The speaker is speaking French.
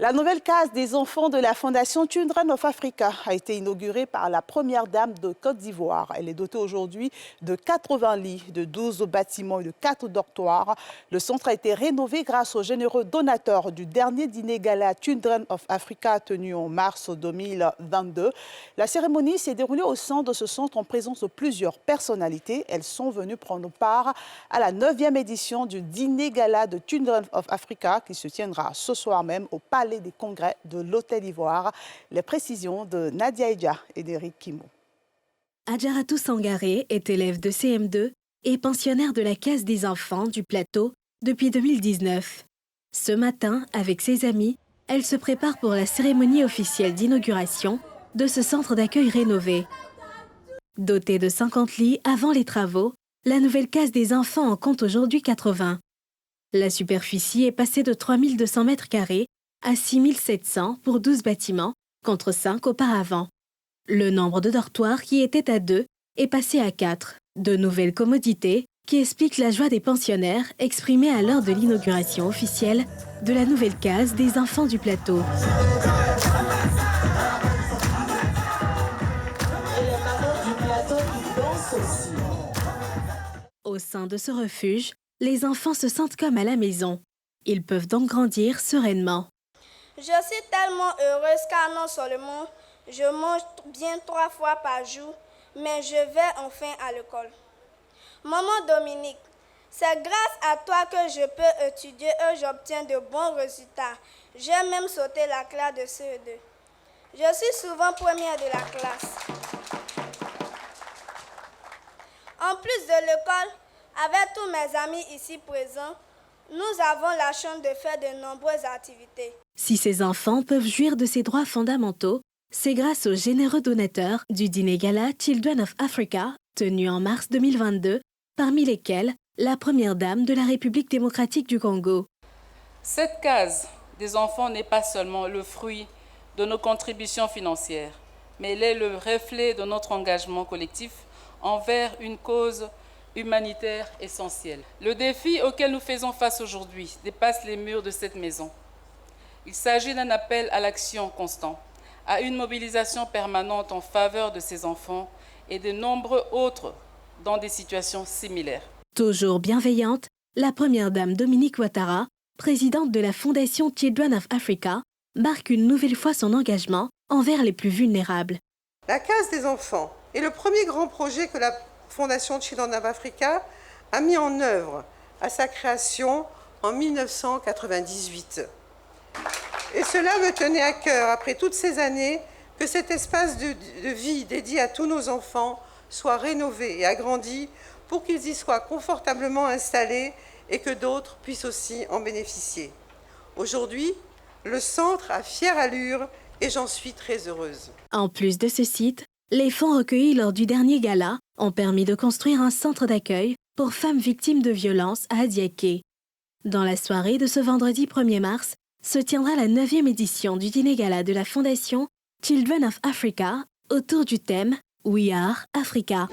La nouvelle case des enfants de la Fondation Children of Africa a été inaugurée par la première dame de Côte d'Ivoire. Elle est dotée aujourd'hui de 80 lits, de 12 bâtiments et de 4 dortoirs. Le centre a été rénové grâce aux généreux donateurs du dernier dîner gala Children of Africa tenu en mars 2022. La cérémonie s'est déroulée au sein de ce centre en présence de plusieurs personnalités. Elles sont venues prendre part à la 9e édition du dîner gala de Children of Africa qui se tiendra ce soir même au Palais des Congrès de l'Hôtel Ivoire. Les précisions de Nadia Edia et d'Éric Kimo. Adjaratou Sangaré est élève de CM2 et pensionnaire de la case des enfants du plateau depuis 2019. Ce matin, avec ses amis, elle se prépare pour la cérémonie officielle d'inauguration de ce centre d'accueil rénové. Dotée de 50 lits avant les travaux, la nouvelle case des enfants en compte aujourd'hui 80. La superficie est passée de 3200 m² à 6700 pour 12 bâtiments, contre 5 auparavant. Le nombre de dortoirs qui était à 2 est passé à 4. De nouvelles commodités qui expliquent la joie des pensionnaires exprimée à l'heure de l'inauguration officielle de la nouvelle case des enfants du plateau. Au sein de ce refuge, les enfants se sentent comme à la maison. Ils peuvent donc grandir sereinement. Je suis tellement heureuse car non seulement je mange bien 3 fois par jour, mais je vais enfin à l'école. Maman Dominique, c'est grâce à toi que je peux étudier et j'obtiens de bons résultats. J'ai même sauté la classe de CE2. Je suis souvent première de la classe. En plus de l'école, avec tous mes amis ici présents, nous avons la chance de faire de nombreuses activités. Si ces enfants peuvent jouir de ces droits fondamentaux, c'est grâce aux généreux donateurs du dîner gala Children of Africa, tenu en mars 2022, parmi lesquels la première dame de la République démocratique du Congo. Cette case des enfants n'est pas seulement le fruit de nos contributions financières, mais elle est le reflet de notre engagement collectif envers une cause humanitaire essentielle. Le défi auquel nous faisons face aujourd'hui dépasse les murs de cette maison. Il s'agit d'un appel à l'action constant, à une mobilisation permanente en faveur de ces enfants et de nombreux autres dans des situations similaires. Toujours bienveillante, la première dame Dominique Ouattara, présidente de la Fondation Children of Africa, marque une nouvelle fois son engagement envers les plus vulnérables. La case des enfants est le premier grand projet que la Fondation Children of Africa a mis en œuvre à sa création en 1998. Et cela me tenait à cœur, après toutes ces années, que cet espace de vie dédié à tous nos enfants soit rénové et agrandi pour qu'ils y soient confortablement installés et que d'autres puissent aussi en bénéficier. Aujourd'hui, le centre a fière allure et j'en suis très heureuse. En plus de ce site, les fonds recueillis lors du dernier gala ont permis de construire un centre d'accueil pour femmes victimes de violences à Adiaké. Dans la soirée de ce vendredi 1er mars, se tiendra la 9e édition du dîner gala de la Fondation Children of Africa autour du thème We Are Africa.